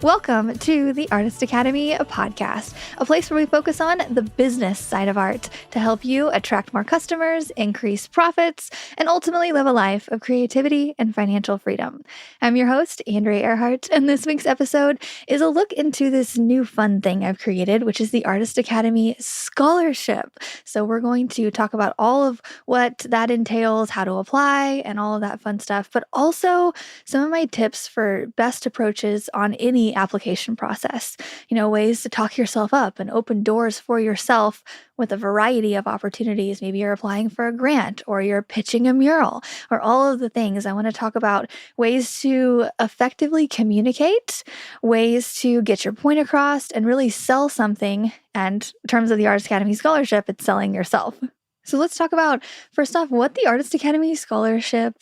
Welcome to the Artist Academy podcast, a place where we focus on the business side of art to help you attract more customers, increase profits, and ultimately live a life of creativity and financial freedom. I'm your host, Andrea Earhart, and this week's episode is a look into this new fun thing I've created, which is the Artist Academy Scholarship. So we're going to talk about all of what that entails, how to apply, and all of that fun stuff, but also some of my tips for best approaches on any application process, ways to talk yourself up and open doors for yourself with a variety of opportunities. Maybe you're applying for a grant or you're pitching a mural or all of the things. I want to talk about ways to effectively communicate, ways to get your point across and really sell something. And in terms of the Artist Academy Scholarship, it's selling yourself. So let's talk about, first off, what the Artist Academy Scholarship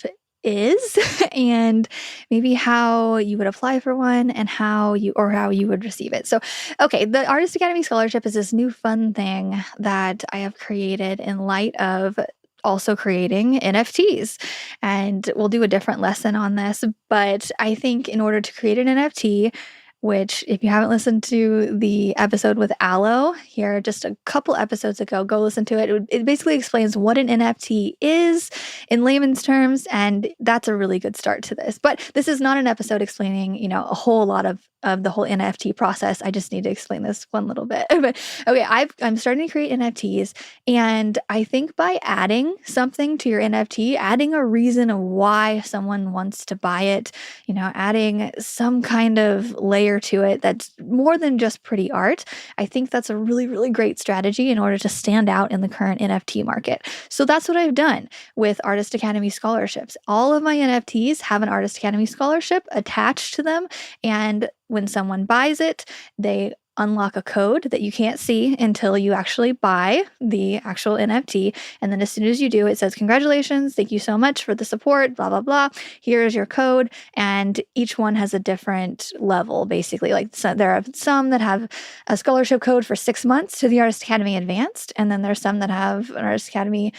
is and maybe how you would apply for one and how you would receive it. So, okay, the Artist Academy Scholarship is this new fun thing that I have created in light of also creating NFTs. And we'll do a different lesson on this, but I think in order to create an NFT, which if you haven't listened to the episode with Aloe here just a couple episodes ago, go listen to it. It basically explains what an NFT is in layman's terms, and that's a really good start to this. But this is not an episode explaining, a whole lot of the whole NFT process. I just need to explain this one little bit. But okay, I'm starting to create NFTs, and I think by adding something to your NFT, adding a reason of why someone wants to buy it, adding some kind of layer to it that's more than just pretty art, I think that's a really, really great strategy in order to stand out in the current NFT market. So that's what I've done with Artist Academy scholarships. All of my NFTs have an Artist Academy scholarship attached to them, and when someone buys it, they unlock a code that you can't see until you actually buy the actual NFT. And then as soon as you do, it says, "Congratulations, thank you so much for the support, blah, blah, blah. Here's your code." And each one has a different level, basically. So there are some that have a scholarship code for 6 months to the Artist Academy Advanced. And then there's some that have an Artist Academy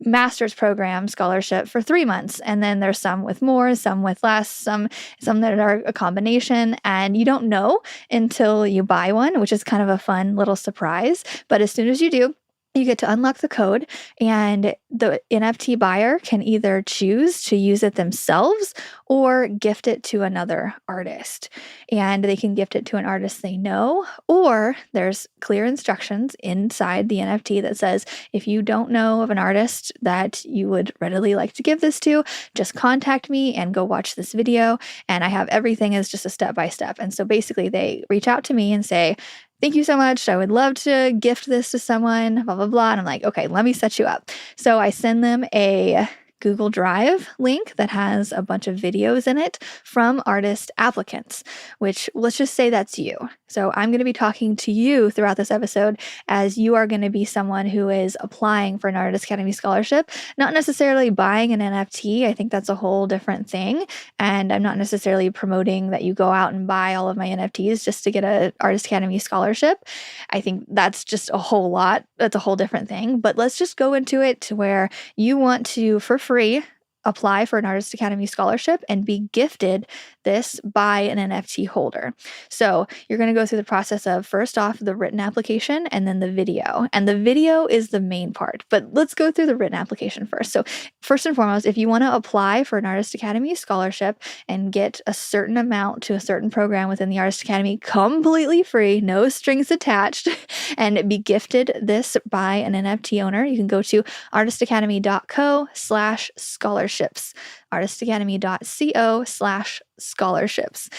master's program scholarship for 3 months. And then there's some with more, some with less, some that are a combination. And you don't know until you buy one, which is kind of a fun little surprise. But as soon as you do, you get to unlock the code, and the NFT buyer can either choose to use it themselves or gift it to another artist. And they can gift it to an artist they know, or there's clear instructions inside the NFT that says, if you don't know of an artist that you would readily like to give this to, just contact me and go watch this video. And I have everything as just a step-by-step. And so basically they reach out to me and say, "Thank you so much. I would love to gift this to someone, blah, blah, blah." And I'm like, okay, let me set you up. So I send them a Google Drive link that has a bunch of videos in it from artist applicants, which let's just say that's you. So I'm going to be talking to you throughout this episode as you are going to be someone who is applying for an Artist Academy scholarship, not necessarily buying an NFT. I think that's a whole different thing. And I'm not necessarily promoting that you go out and buy all of my NFTs just to get an Artist Academy scholarship. I think that's just a whole lot. That's a whole different thing. But let's just go into it to where you want to, for free, apply for an Artist Academy scholarship and be gifted this by an NFT holder. So you're going to go through the process of, first off, the written application and then the video. And the video is the main part, but let's go through the written application first. So first and foremost, if you want to apply for an Artist Academy scholarship and get a certain amount to a certain program within the Artist Academy completely free, no strings attached, and be gifted this by an NFT owner, you can go to artistacademy.co/scholarships. artistacademy.co/scholarships.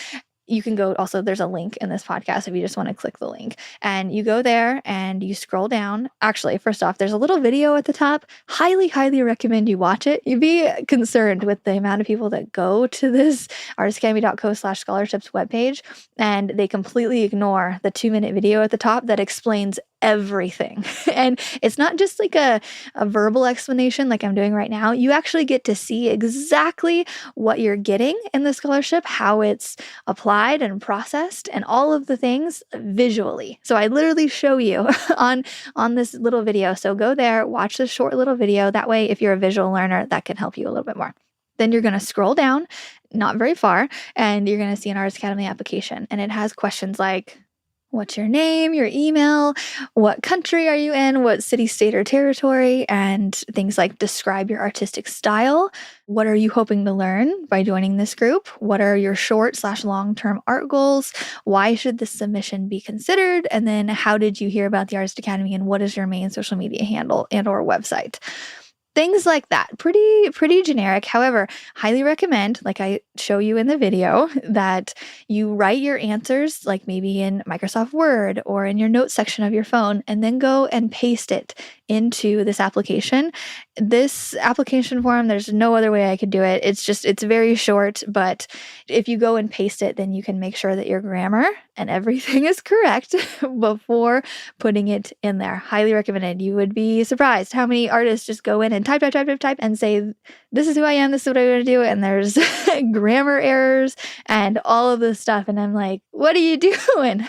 You can go also, there's a link in this podcast if you just want to click the link. And you go there and you scroll down. Actually, first off, there's a little video at the top. Highly, highly recommend you watch it. You'd be concerned with the amount of people that go to this artistacademy.co/scholarships webpage, and they completely ignore the 2-minute video at the top that explains everything. And it's not just like a verbal explanation like I'm doing right now. You actually get to see exactly what you're getting in the scholarship, how it's applied and processed, and all of the things visually. So I literally show you on this little video. So go there, watch this short little video. That way, if you're a visual learner, that can help you a little bit more. Then you're going to scroll down. not very far, and you're going to see an Artist Academy application. And it has questions like, what's your name, your email, what country are you in, what city, state, or territory, and things like describe your artistic style. What are you hoping to learn by joining this group? What are your short/long-term art goals? Why should this submission be considered? And then how did you hear about the Artist Academy, and what is your main social media handle and or website? Things like that. Pretty generic. However, highly recommend, like I show you in the video, that you write your answers, like maybe in Microsoft Word or in your notes section of your phone, and then go and paste it into this application. This application form, there's no other way I could do it. It's very short, but if you go and paste it, then you can make sure that your grammar and everything is correct before putting it in there. Highly recommended. You would be surprised how many artists just go in and type and say, this is who I am, this is what I'm going to do. And there's grammar errors and all of this stuff. And I'm like, what are you doing?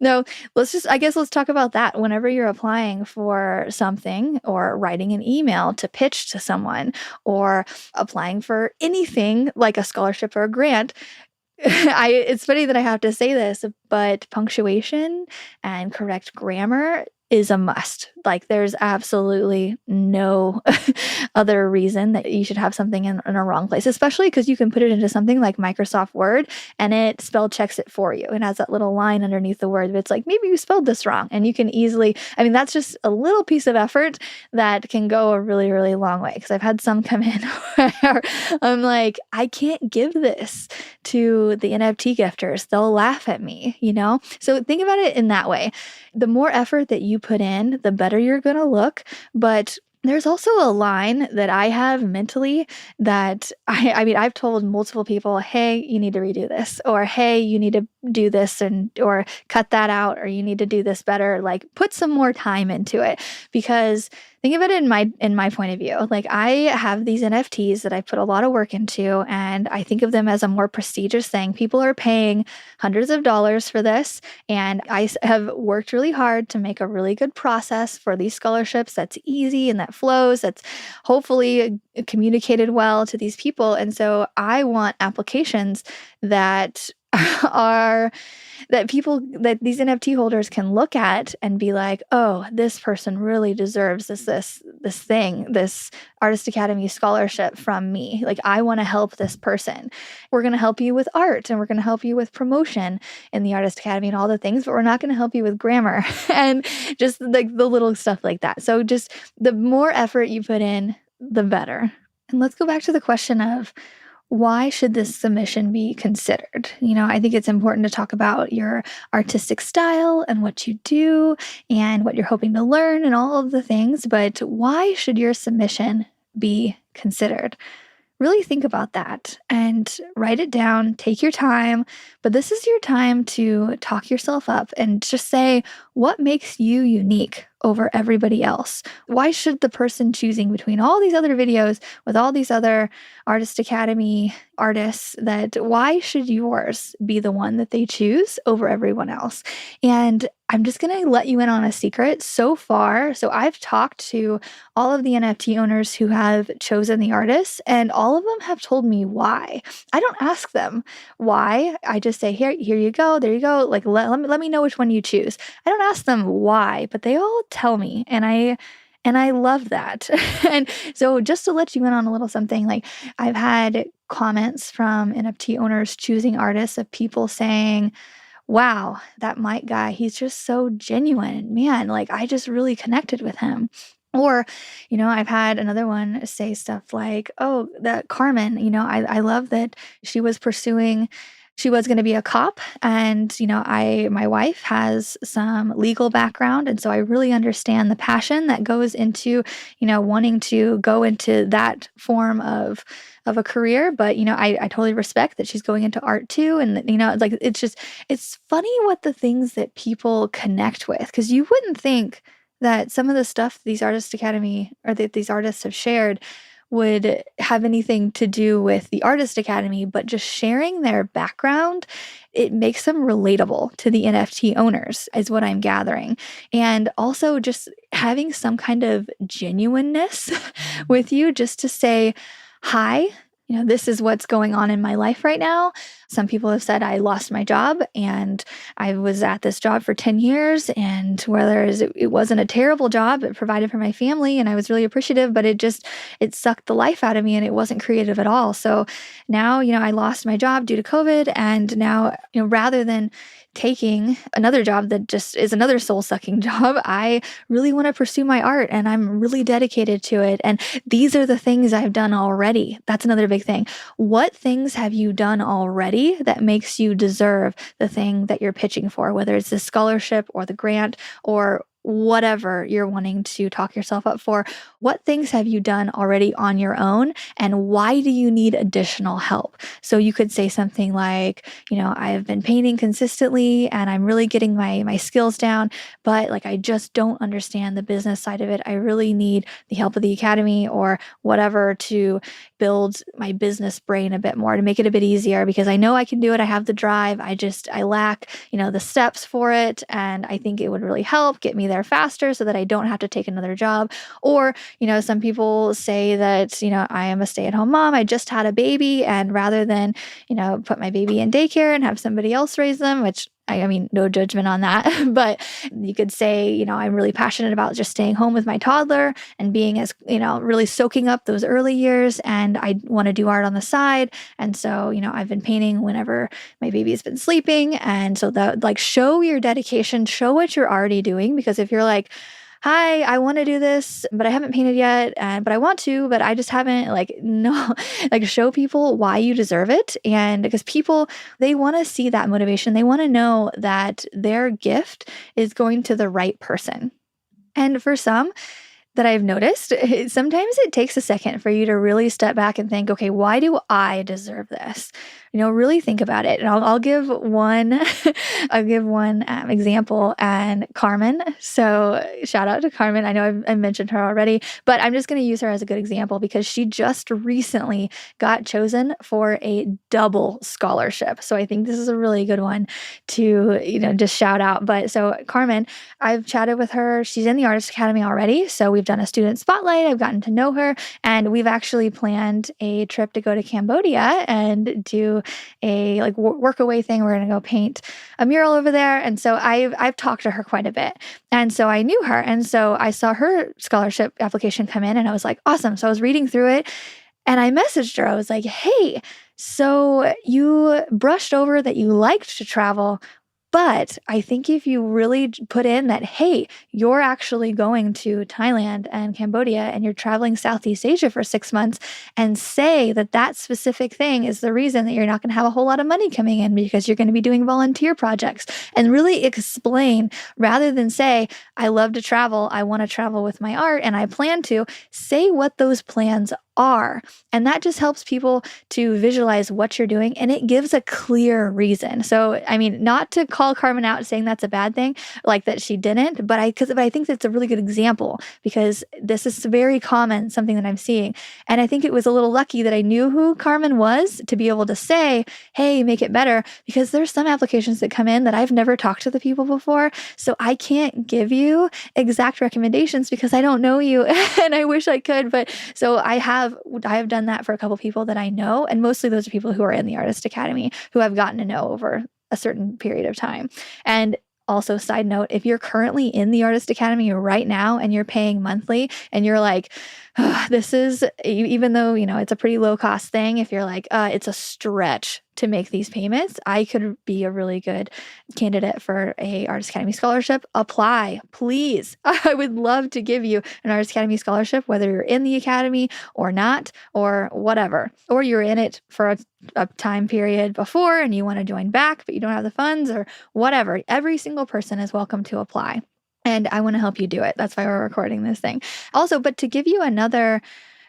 No, let's talk about that. Whenever you're applying for something or writing an email to pitch to someone or applying for anything like a scholarship or a grant, it's funny that I have to say this, but punctuation and correct grammar is a must. Like, there's absolutely no other reason that you should have something in a wrong place, especially because you can put it into something like Microsoft Word and it spell checks it for you. It has that little line underneath the word. It's like, maybe you spelled this wrong. And you can easily, that's just a little piece of effort that can go a really, really long way. Because I've had some come in where I'm like, I can't give this to the NFT gifters. They'll laugh at me, So think about it in that way. The more effort that you put in, the better you're going to look. But there's also a line that I have mentally that I've told multiple people, hey, you need to redo this, or hey, you need to do this or cut that out, or you need to do this better. Like, put some more time into it, because think of it in my point of view. Like, I have these NFTs that I put a lot of work into, and I think of them as a more prestigious thing. People are paying hundreds of dollars for this, and I have worked really hard to make a really good process for these scholarships that's easy and that flows, that's hopefully communicated well to these people. And so I want applications that that these NFT holders can look at and be like, oh, this person really deserves this Artist Academy scholarship from me. Like, I want to help this person. We're going to help you with art, and we're going to help you with promotion in the Artist Academy and all the things, but we're not going to help you with grammar and just like the little stuff like that. So just the more effort you put in, the better. And let's go back to the question of, why should this submission be considered? I think it's important to talk about your artistic style and what you do and what you're hoping to learn and all of the things, but why should your submission be considered? Really think about that and write it down. Take your time, but this is your time to talk yourself up and just say, what makes you unique over everybody else? Why should the person choosing between all these other videos with all these other Artist Academy artists, why should yours be the one that they choose over everyone else? And I'm just going to let you in on a secret so far. So I've talked to all of the NFT owners who have chosen the artists, and all of them have told me why. I don't ask them why. I just say, here you go. There you go. Like, let me know which one you choose. I don't ask them why, but they all tell me. And I love that. And so just to let you in on a little something, like, I've had comments from NFT owners choosing artists of people saying, wow, that Mike guy, he's just so genuine. Man, like, I just really connected with him. Or, I've had another one say stuff like, oh, that Carmen, I love that she was going to be a cop. And, my wife has some legal background. And so I really understand the passion that goes into, wanting to go into that form of a career. But, I totally respect that she's going into art too. And, it's funny what the things that people connect with, because you wouldn't think that some of the stuff these Artist Academy or that these artists have shared would have anything to do with the Artist Academy, but just sharing their background, it makes them relatable to the NFT owners, is what I'm gathering. And also just having some kind of genuineness with you, just to say, hi, this is what's going on in my life right now. Some people have said I lost my job and I was at this job for 10 years. And whereas it wasn't a terrible job, it provided for my family and I was really appreciative, but it sucked the life out of me and it wasn't creative at all. So now, I lost my job due to COVID. And now, rather than taking another job that just is another soul sucking job, I really want to pursue my art and I'm really dedicated to it. And these are the things I've done already. That's another big thing. What things have you done already that makes you deserve the thing that you're pitching for, whether it's the scholarship or the grant or whatever you're wanting to talk yourself up for? What things have you done already on your own and why do you need additional help? So you could say something like, I have been painting consistently and I'm really getting my skills down, but like I just don't understand the business side of it. I really need the help of the academy or whatever to build my business brain a bit more, to make it a bit easier, because I know I can do it. I have the drive. I lack, the steps for it. And I think it would really help get me there faster so that I don't have to take another job. Or, some people say that, I am a stay-at-home mom. I just had a baby. And rather than, put my baby in daycare and have somebody else raise them, which I mean, no judgment on that, but you could say, I'm really passionate about just staying home with my toddler and being as, really soaking up those early years. And I want to do art on the side. And so, I've been painting whenever my baby's been sleeping. And so that, like, show your dedication, show what you're already doing. Because if you're like, hi, I want to do this, but I haven't painted yet, but I want to, but I just haven't, no, show people why you deserve it. And because people, they want to see that motivation. They want to know that their gift is going to the right person. And for some, that I've noticed, sometimes it takes a second for you to really step back and think, okay, why do I deserve this? Really think about it. And I'll give one, example, and Carmen. So shout out to Carmen. I know I've mentioned her already, but I'm just going to use her as a good example because she just recently got chosen for a double scholarship. So I think this is a really good one to, just shout out. But so Carmen, I've chatted with her. She's in the Artist Academy already. So we've done a student spotlight. I've gotten to know her, and we've actually planned a trip to go to Cambodia and do a work away thing. We're going to go paint a mural over there. And so I've talked to her quite a bit. And so I knew her. And so I saw her scholarship application come in and I was like, awesome. So I was reading through it and I messaged her. I was like, hey, so you brushed over that you liked to travel, but I think if you really put in that, hey, you're actually going to Thailand and Cambodia and you're traveling Southeast Asia for 6 months, and say that specific thing is the reason that you're not going to have a whole lot of money coming in because you're going to be doing volunteer projects, and really explain, rather than say, I love to travel, I want to travel with my art and I plan to, say what those plans are. And that just helps people to visualize what you're doing, and it gives a clear reason. So, I mean, not to call Carmen out saying that's a bad thing, like that she didn't, but I think that's a really good example because this is very common, something that I'm seeing. And I think it was a little lucky that I knew who Carmen was to be able to say, hey, make it better, because there's some applications that come in that I've never talked to the people before. So I can't give you exact recommendations because I don't know you and I wish I could. But so I have done that for a couple people that I know. And mostly those are people who are in the Artist Academy who I've gotten to know over a certain period of time. And also, side note, if you're currently in the Artist Academy right now and you're paying monthly and you're like, this is, even though, it's a pretty low cost thing, if you're like, it's a stretch to make these payments, I could be a really good candidate for a Artist Academy scholarship. Apply, please. I would love to give you an Artist Academy scholarship, whether you're in the Academy or not, or whatever, or you're in it for a time period before and you want to join back, but you don't have the funds or whatever. Every single person is welcome to apply. And I want to help you do it. That's why we're recording this thing. Also, but to give you another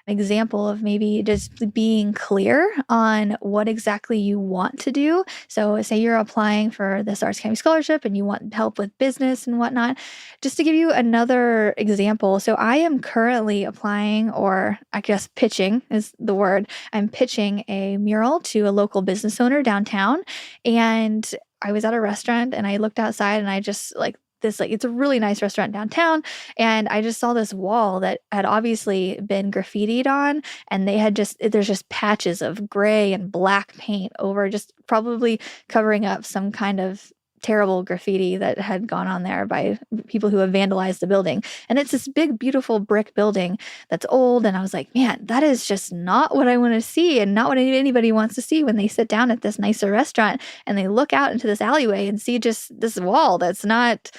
example of maybe just being clear on what exactly you want to do. So say you're applying for this Arts Academy scholarship and you want help with business and whatnot. Just to give you another example. So I am currently applying, or I guess pitching is the word. I'm pitching a mural to a local business owner downtown. And I was at a restaurant and I looked outside and I just this, like, it's a really nice restaurant downtown. And I just saw this wall that had obviously been graffitied on, and there's just patches of gray and black paint over, just probably covering up some kind of terrible graffiti that had gone on there by people who have vandalized the building. And it's this big, beautiful brick building that's old. And I was like, man, that is just not what I want to see, and not what anybody wants to see when they sit down at this nicer restaurant and they look out into this alleyway and see just this wall that's not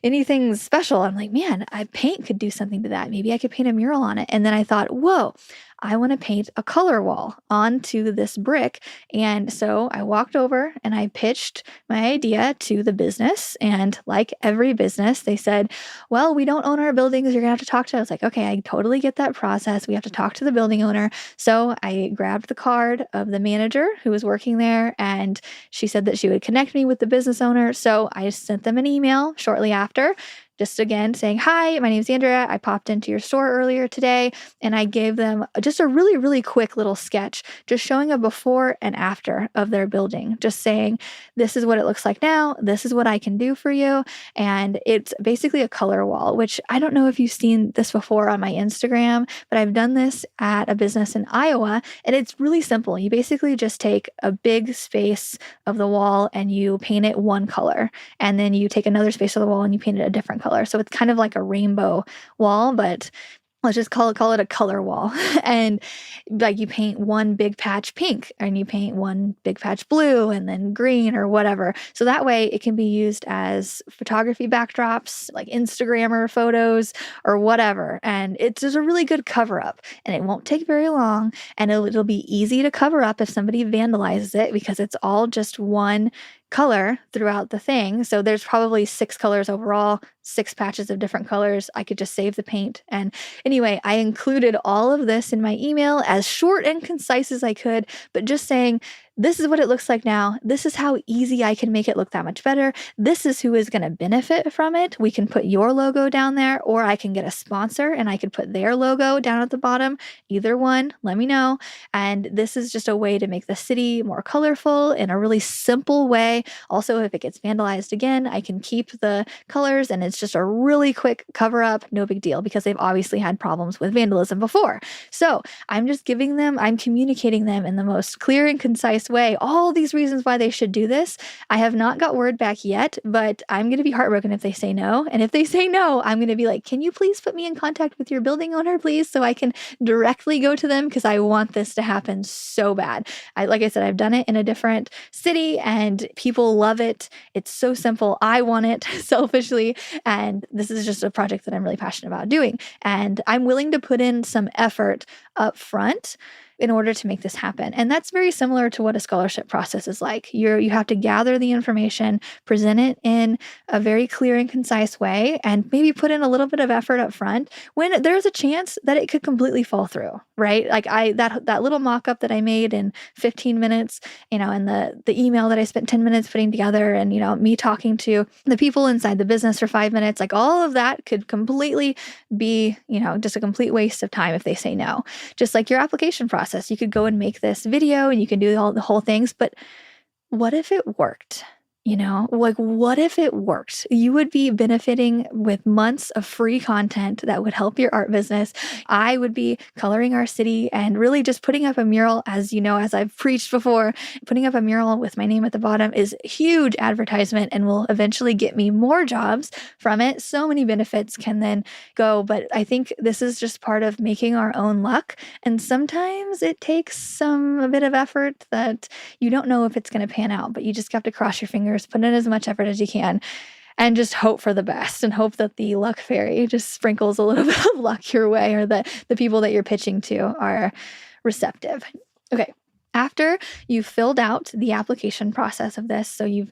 anything special. I'm like, man, paint could do something to that. Maybe I could paint a mural on it. And then I thought, whoa, I want to paint a color wall onto this brick. And so I walked over and I pitched my idea to the business. And like every business, they said, well, we don't own our buildings. You're going to have to talk to us. I was like, okay, I totally get that process. We have to talk to the building owner. So I grabbed the card of the manager who was working there, and she said that she would connect me with the business owner. So I sent them an email shortly after, just again saying, hi, my name's Andrea. I popped into your store earlier today, and I gave them just a really, really quick little sketch, just showing a before and after of their building, just saying, this is what it looks like now. This is what I can do for you. And it's basically a color wall, which I don't know if you've seen this before on my Instagram, but I've done this at a business in Iowa, and it's really simple. You basically just take a big space of the wall and you paint it one color, and then you take another space of the wall and you paint it a different color. So it's kind of like a rainbow wall, but let's just call it a color wall. And like, you paint one big patch pink, and you paint one big patch blue, and then green or whatever. So that way it can be used as photography backdrops, like Instagrammer photos or whatever. And it's just a really good cover up, and it won't take very long, and it'll be easy to cover up if somebody vandalizes it, because it's all just one color throughout the thing. So there's probably 6 colors overall, 6 patches of different colors. I could just save the paint. And anyway, I included all of this in my email as short and concise as I could, but just saying, this is what it looks like now. This is how easy I can make it look that much better. This is who is going to benefit from it. We can put your logo down there, or I can get a sponsor and I could put their logo down at the bottom. Either one, let me know. And this is just a way to make the city more colorful in a really simple way. Also, if it gets vandalized again, I can keep the colors, and it's just a really quick cover up. No big deal, because they've obviously had problems with vandalism before. So I'm communicating them in the most clear and concise way all these reasons why they should do this. I have not got word back yet, but I'm going to be heartbroken if they say no. And if they say no, I'm going to be like, can you please put me in contact with your building owner, please, so I can directly go to them, because I want this to happen so bad. Like I said, I've done it in a different city and people love it. It's so simple. I want it selfishly. And this is just a project that I'm really passionate about doing. And I'm willing to put in some effort up front in order to make this happen. And that's very similar to what a scholarship process is like. You have to gather the information, present it in a very clear and concise way, and maybe put in a little bit of effort up front when there's a chance that it could completely fall through, right? Like that little mock-up that I made in 15 minutes, and the email that I spent 10 minutes putting together, and, me talking to the people inside the business for 5 minutes, like all of that could completely be, just a complete waste of time if they say no. Just like your application process. You could go and make this video and you can do the whole things, but what if it worked? What if it worked? You would be benefiting with months of free content that would help your art business. I would be coloring our city and really just putting up a mural, as I've preached before, putting up a mural with my name at the bottom is huge advertisement and will eventually get me more jobs from it. So many benefits can then go, but I think this is just part of making our own luck. And sometimes it takes a bit of effort that you don't know if it's going to pan out, but you just have to cross your fingers, put in as much effort as you can, and just hope for the best, and hope that the luck fairy just sprinkles a little bit of luck your way, or that the people that you're pitching to are receptive. Okay. After you've filled out the application process of this, so you've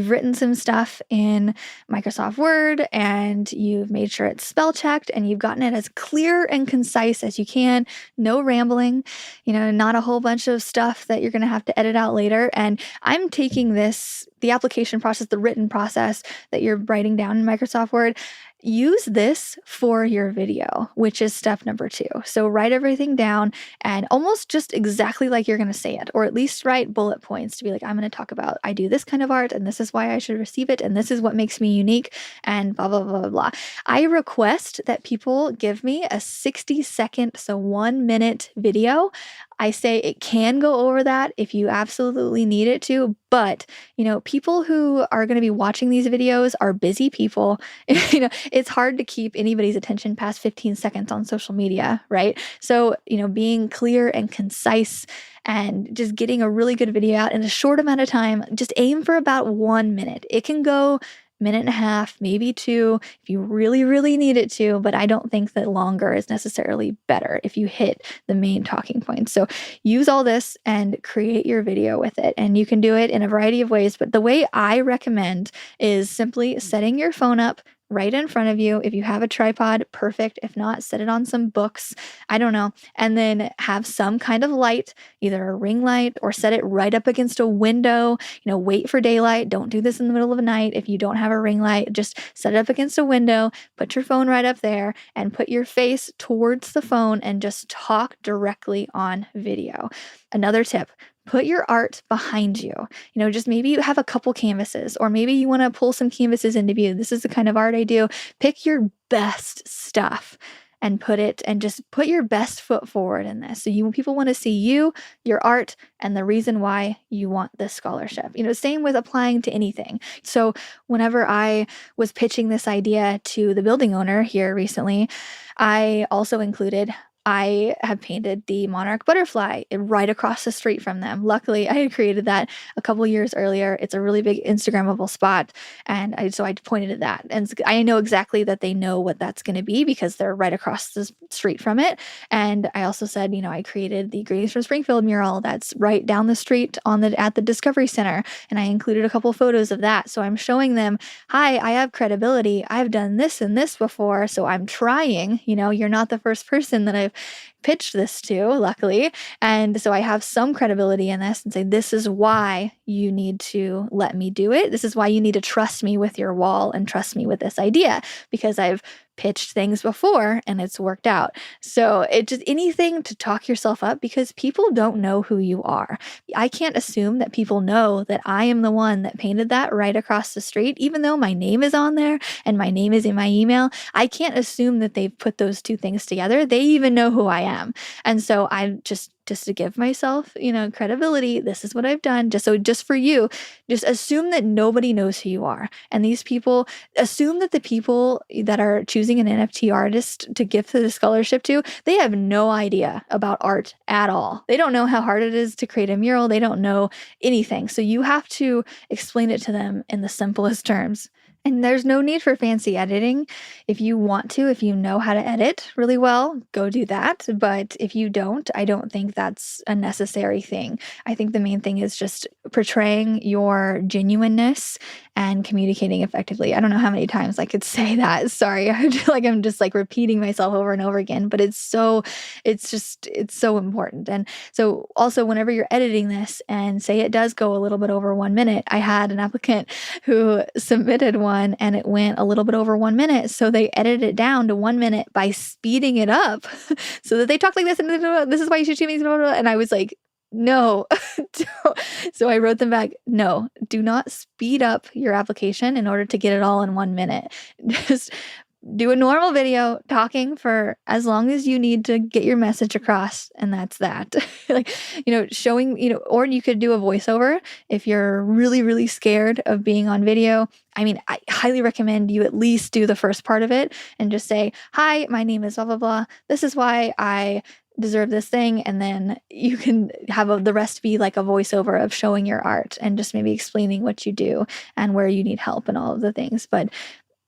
written some stuff in Microsoft Word, and you've made sure it's spell checked, and you've gotten it as clear and concise as you can, no rambling, not a whole bunch of stuff that you're going to have to edit out later. And I'm taking the application process, the written process that you're writing down in Microsoft Word, use this for your video, which is step number 2. So write everything down and almost just exactly like you're going to say it, or at least write bullet points to be like, I'm going to talk about, I do this kind of art and this is why I should receive it. And this is what makes me unique and blah, blah, blah, blah, blah. I request that people give me a 60-second, so 1-minute video. I say it can go over that if you absolutely need it to, but people who are going to be watching these videos are busy people. It's hard to keep anybody's attention past 15 seconds on social media, right? So, being clear and concise and just getting a really good video out in a short amount of time, just aim for about 1 minute. It can go minute and a half, maybe 2, if you really, really need it to, but I don't think that longer is necessarily better if you hit the main talking points. So use all this and create your video with it. And you can do it in a variety of ways, but the way I recommend is simply setting your phone up right in front of you. If you have a tripod, perfect. If not, set it on some books. I don't know. And then have some kind of light, either a ring light or set it right up against a window. Wait for daylight. Don't do this in the middle of the night. If you don't have a ring light, just set it up against a window, put your phone right up there and put your face towards the phone and just talk directly on video. Another tip, put your art behind you. Just maybe you have a couple canvases, or maybe you want to pull some canvases into view. This is the kind of art I do. Pick your best stuff and just put your best foot forward in this. So people want to see you, your art, and the reason why you want this scholarship. Same with applying to anything. So whenever I was pitching this idea to the building owner here recently, I also included, I have painted the monarch butterfly right across the street from them. Luckily, I had created that a couple years earlier. It's a really big Instagrammable spot. And so I pointed at that. And I know exactly that they know what that's going to be because they're right across the street from it. And I also said, I created the Greetings from Springfield mural that's right down the street at the Discovery Center. And I included a couple photos of that. So I'm showing them, hi, I have credibility. I've done this and this before. So I'm trying, you're not the first person that I've pitched this to, luckily. And so I have some credibility in this and say, this is why you need to let me do it. This is why you need to trust me with your wall and trust me with this idea, because I've pitched things before and it's worked out. So it just anything to talk yourself up, because people don't know who you are. I can't assume that people know that I am the one that painted that right across the street, even though my name is on there and my name is in my email. I can't assume that they've put those two things together. They even know who I am. And so I just to give myself, credibility, this is what I've done. Just for you, just assume that nobody knows who you are. And these people, assume that the people that are choosing an NFT artist to give the scholarship to, they have no idea about art at all. They don't know how hard it is to create a mural. They don't know anything. So you have to explain it to them in the simplest terms. And there's no need for fancy editing. If you want to, if you know how to edit really well, go do that. But if you don't, I don't think that's a necessary thing. I think the main thing is just portraying your genuineness and communicating effectively. I don't know how many times I could say that. Sorry, I feel like I'm just repeating myself over and over again, but it's so important. And so also whenever you're editing this, and say it does go a little bit over 1 minute, I had an applicant who submitted one and it went a little bit over 1 minute. So they edited it down to 1 minute by speeding it up so that they talked like this and this is why you should shoot me. And I was like, no. So I wrote them back, no, do not speed up your application in order to get it all in 1 minute. Just do a normal video talking for as long as you need to get your message across. And that's that. Showing, or you could do a voiceover if you're really, really scared of being on video. I mean, I highly recommend you at least do the first part of it and just say, hi, my name is blah, blah, blah. This is why I deserve this thing. And then you can have the rest be like a voiceover of showing your art and just maybe explaining what you do and where you need help and all of the things. But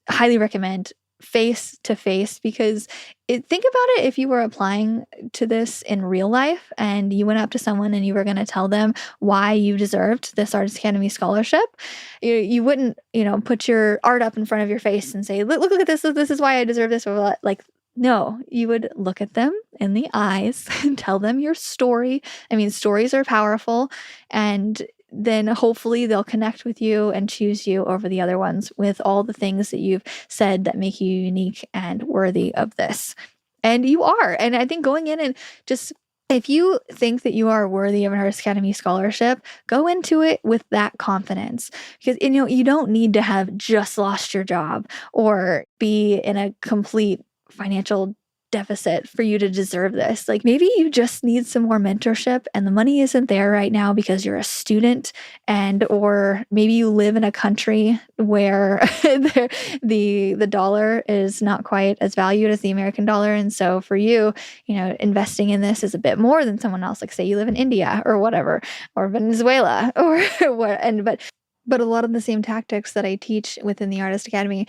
highly recommend face to face, because think about it, if you were applying to this in real life and you went up to someone and you were going to tell them why you deserved this Artist Academy scholarship, you wouldn't, put your art up in front of your face and say, look at this, this is why I deserve this. Or no, you would look at them in the eyes and tell them your story. I mean, stories are powerful, and then hopefully they'll connect with you and choose you over the other ones with all the things that you've said that make you unique and worthy of this. And you are. And I think going in and just, if you think that you are worthy of an Artist Academy scholarship, go into it with that confidence, because you don't need to have just lost your job or be in a complete financial deficit for you to deserve this. Like, maybe you just need some more mentorship and the money isn't there right now because you're a student, and or maybe you live in a country where the dollar is not quite as valued as the American dollar. And so for you, investing in this is a bit more than someone else. Like, say you live in India or whatever, or Venezuela or what, but a lot of the same tactics that I teach within the Artist Academy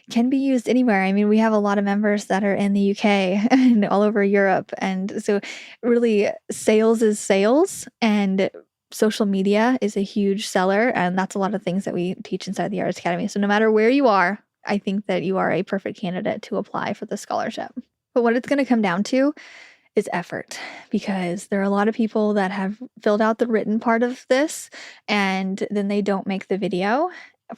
can be used anywhere. I mean, we have a lot of members that are in the UK and all over Europe. And so really, sales is sales, and social media is a huge seller. And that's a lot of things that we teach inside the Artist Academy. So no matter where you are, I think that you are a perfect candidate to apply for the scholarship. But what it's going to come down to is effort, because there are a lot of people that have filled out the written part of this and then they don't make the video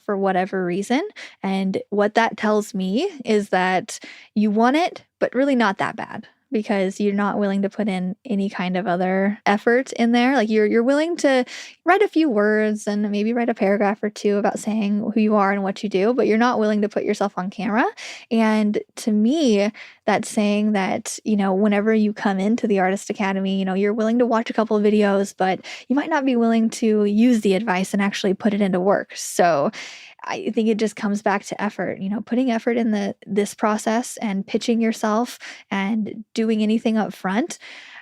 for whatever reason. And what that tells me is that you want it, but really not that bad, because you're not willing to put in any kind of other effort in there. Like, you're willing to write a few words and maybe write a paragraph or two about saying who you are and what you do, but you're not willing to put yourself on camera. And to me, that's saying that, whenever you come into the Artist Academy, you're willing to watch a couple of videos, but you might not be willing to use the advice and actually put it into work. So I think it just comes back to effort, putting effort in this process and pitching yourself and doing anything up front.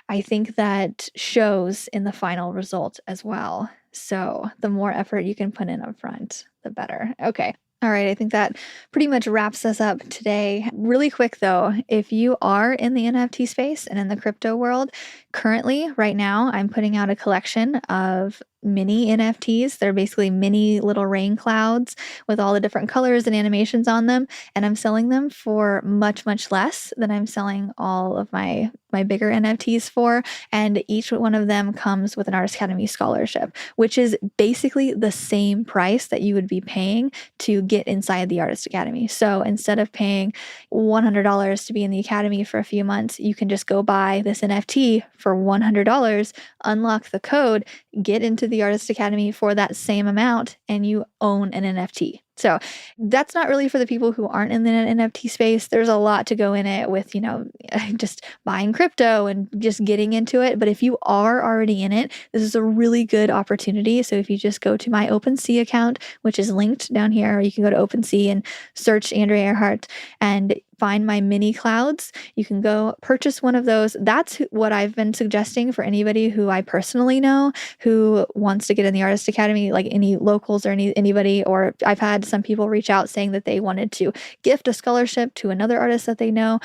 I think that shows in the final result as well. So the more effort you can put in up front, the better. Okay. All right, I think that pretty much wraps us up today. Really quick though, if you are in the NFT space and in the crypto world, currently, right now, I'm putting out a collection of mini NFTs. They're basically mini little rain clouds with all the different colors and animations on them. And I'm selling them for much, much less than I'm selling all of my bigger NFTs for. And each one of them comes with an Artist Academy scholarship, which is basically the same price that you would be paying to get inside the Artist Academy. So instead of paying $100 to be in the Academy for a few months, you can just go buy this NFT for $100, unlock the code, get into the Artist Academy for that same amount, and you own an NFT. So that's not really for the people who aren't in the NFT space. There's a lot to go in it with, just buying crypto and just getting into it. But if you are already in it, this is a really good opportunity. So if you just go to my OpenSea account, which is linked down here, or you can go to OpenSea and search Andrea Earhart and find my mini clouds. You can go purchase one of those. That's what I've been suggesting for anybody who I personally know who wants to get in the Artist Academy, like any locals or anybody, or I've had some people reach out saying that they wanted to gift a scholarship to another artist that they know.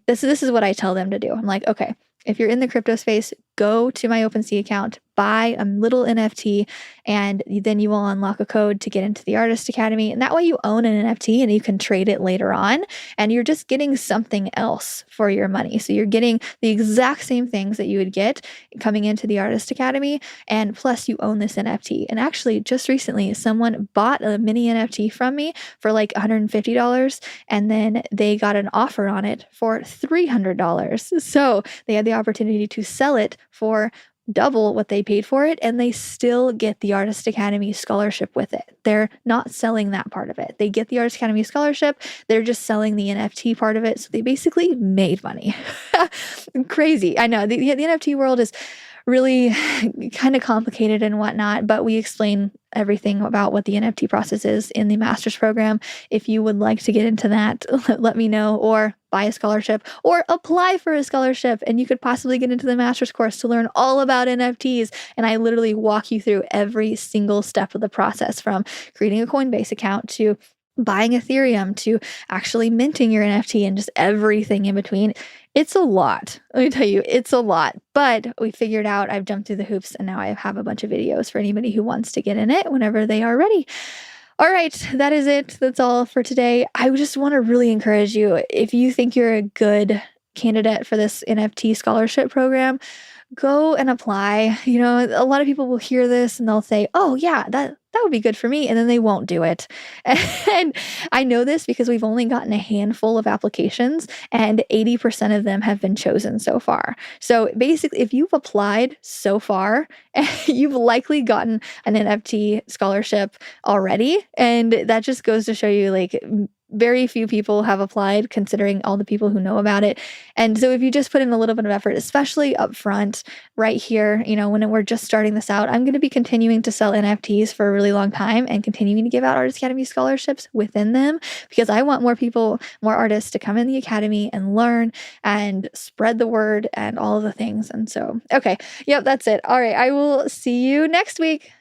This is what I tell them to do. I'm like, okay, if you're in the crypto space, go to my OpenSea account, buy a little NFT, and then you will unlock a code to get into the Artist Academy. And that way you own an NFT and you can trade it later on. And you're just getting something else for your money. So you're getting the exact same things that you would get coming into the Artist Academy. And plus you own this NFT. And actually just recently, someone bought a mini NFT from me for like $150. And then they got an offer on it for $300. So they had the opportunity to sell it for double what they paid for it, and they still get the Artist Academy scholarship with it. They're not selling that part of it. They get the Artist Academy scholarship, they're just selling the NFT part of it, so they basically made money. Crazy. I know, the NFT world is really kind of complicated and whatnot, but we explain everything about what the NFT process is in the master's program. If you would like to get into that, let me know, or buy a scholarship or apply for a scholarship, and you could possibly get into the master's course to learn all about NFTs. And I literally walk you through every single step of the process, from creating a Coinbase account to buying Ethereum to actually minting your NFT and just everything in between. It's a lot. Let me tell you, it's a lot. But we figured out, I've jumped through the hoops, and now I have a bunch of videos for anybody who wants to get in it whenever they are ready. All right, that is it. That's all for today. I just want to really encourage you, if you think you're a good candidate for this NFT scholarship program, go and apply. A lot of people will hear this and they'll say, oh yeah, that would be good for me. And then they won't do it. And I know this because we've only gotten a handful of applications and 80% of them have been chosen so far. So basically, if you've applied so far, you've likely gotten an NFT scholarship already. And that just goes to show you, like, very few people have applied considering all the people who know about it. And so if you just put in a little bit of effort, especially up front right here, when we're just starting this out, I'm going to be continuing to sell NFTs for a really long time and continuing to give out Artist Academy scholarships within them because I want more people, more artists to come in the Academy and learn and spread the word and all of the things. And so, okay. Yep, that's it. All right. I will see you next week.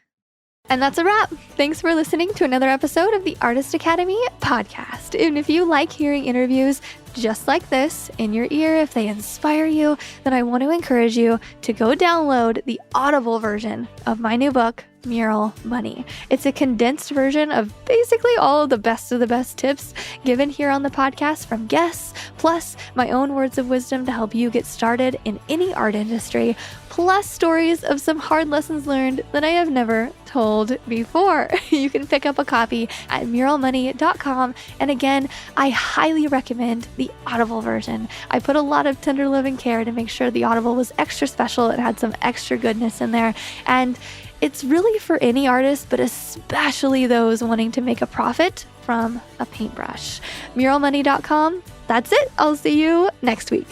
And that's a wrap. Thanks for listening to another episode of the Artist Academy podcast. And if you like hearing interviews just like this in your ear, if they inspire you, then I want to encourage you to go download the Audible version of my new book, Mural Money. It's a condensed version of basically all of the best tips given here on the podcast from guests, plus my own words of wisdom to help you get started in any art industry, plus stories of some hard lessons learned that I have never told before. You can pick up a copy at muralmoney.com. And again, I highly recommend the Audible version. I put a lot of tender love and care to make sure the Audible was extra special. It had some extra goodness in there. And it's really for any artist, but especially those wanting to make a profit from a paintbrush. Muralmoney.com. That's it. I'll see you next week.